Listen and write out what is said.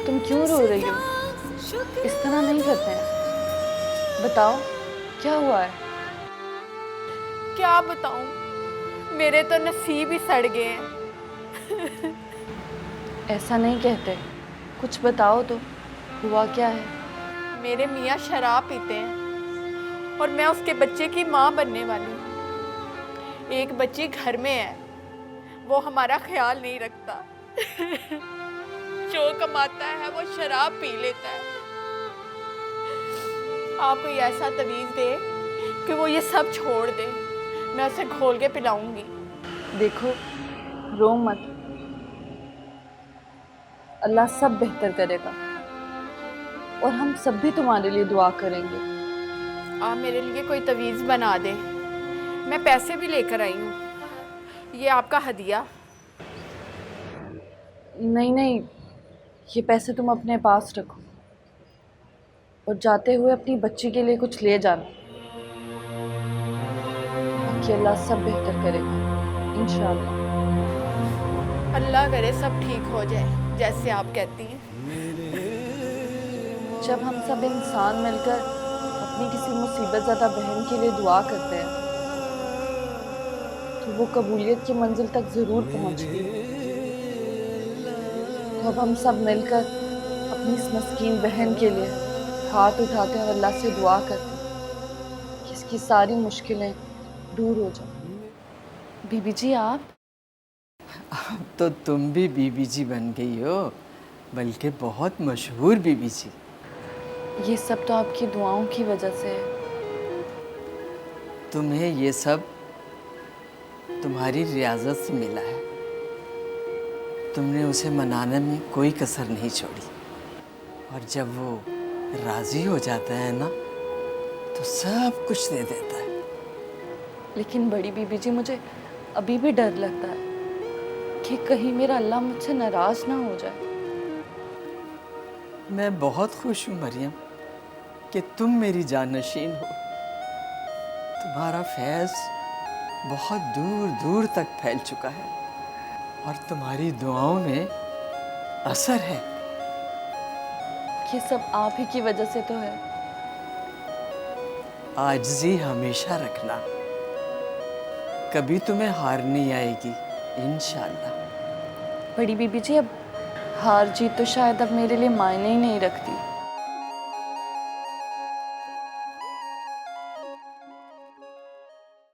तुम क्यों रो रही हो? इस तरह नहीं करते हैं। बताओ क्या हुआ है? क्या बताऊं, मेरे तो नसीब ही सड़ गए हैं। ऐसा नहीं कहते, कुछ बताओ तो, हुआ क्या है? मेरे मियाँ शराब पीते हैं और मैं उसके बच्चे की माँ बनने वाली हूँ। एक बच्ची घर में है, वो हमारा ख्याल नहीं रखता। जो कमाता है वो शराब पी लेता है। आप कोई ऐसा तवीज़ दे कि वो ये सब छोड़ दे, मैं उसे घोल के पिलाऊंगी। देखो, रो मत, अल्लाह सब बेहतर करेगा और हम सब भी तुम्हारे लिए दुआ करेंगे। आप मेरे लिए कोई तवीज़ बना दे, मैं पैसे भी लेकर आई हूँ, ये आपका हदिया। नहीं नहीं, ये पैसे तुम अपने पास रखो और जाते हुए अपनी बच्ची के लिए कुछ ले जाना। बाकी अल्लाह सब बेहतर करेगा इंशाअल्लाह। अल्लाह करे सब ठीक हो जाए जैसे आप कहती हैं। जब हम सब इंसान मिलकर अपनी किसी मुसीबत ज़्यादा बहन के लिए दुआ करते हैं तो वो कबूलियत की मंजिल तक ज़रूर पहुंचती है। तो अब हम सब मिलकर अपनी इस मस्कीन बहन के लिए हाथ उठाते हैं और अल्लाह से दुआ करते हैं कि इसकी सारी मुश्किलें दूर हो जाए। बीबी जी आप? अब तो तुम भी बीबी जी बन गई हो, बल्कि बहुत मशहूर बीबी जी। ये सब तो आपकी दुआओं की वजह से है। तुम्हें ये सब तुम्हारी रियाजत से मिला है। तुमने उसे मनाने में कोई कसर नहीं छोड़ी, और जब वो राज़ी हो जाता है ना तो सब कुछ दे देता है। लेकिन बड़ी बीबी जी, मुझे अभी भी डर लगता है कि कहीं मेरा अल्लाह मुझसे नाराज़ ना हो जाए। मैं बहुत खुश हूँ मरियम कि तुम मेरी जानशीन हो। तुम्हारा फैज़ बहुत दूर दूर तक फैल चुका है और तुम्हारी दुआओं में असर है। ये सब आप ही की वजह से तो है। आजिज़ी हमेशा रखना, कभी तुम्हें हार नहीं आएगी इंशाअल्लाह। बड़ी बीबी जी, अब हार जीत तो शायद अब मेरे लिए मायने ही नहीं रखती।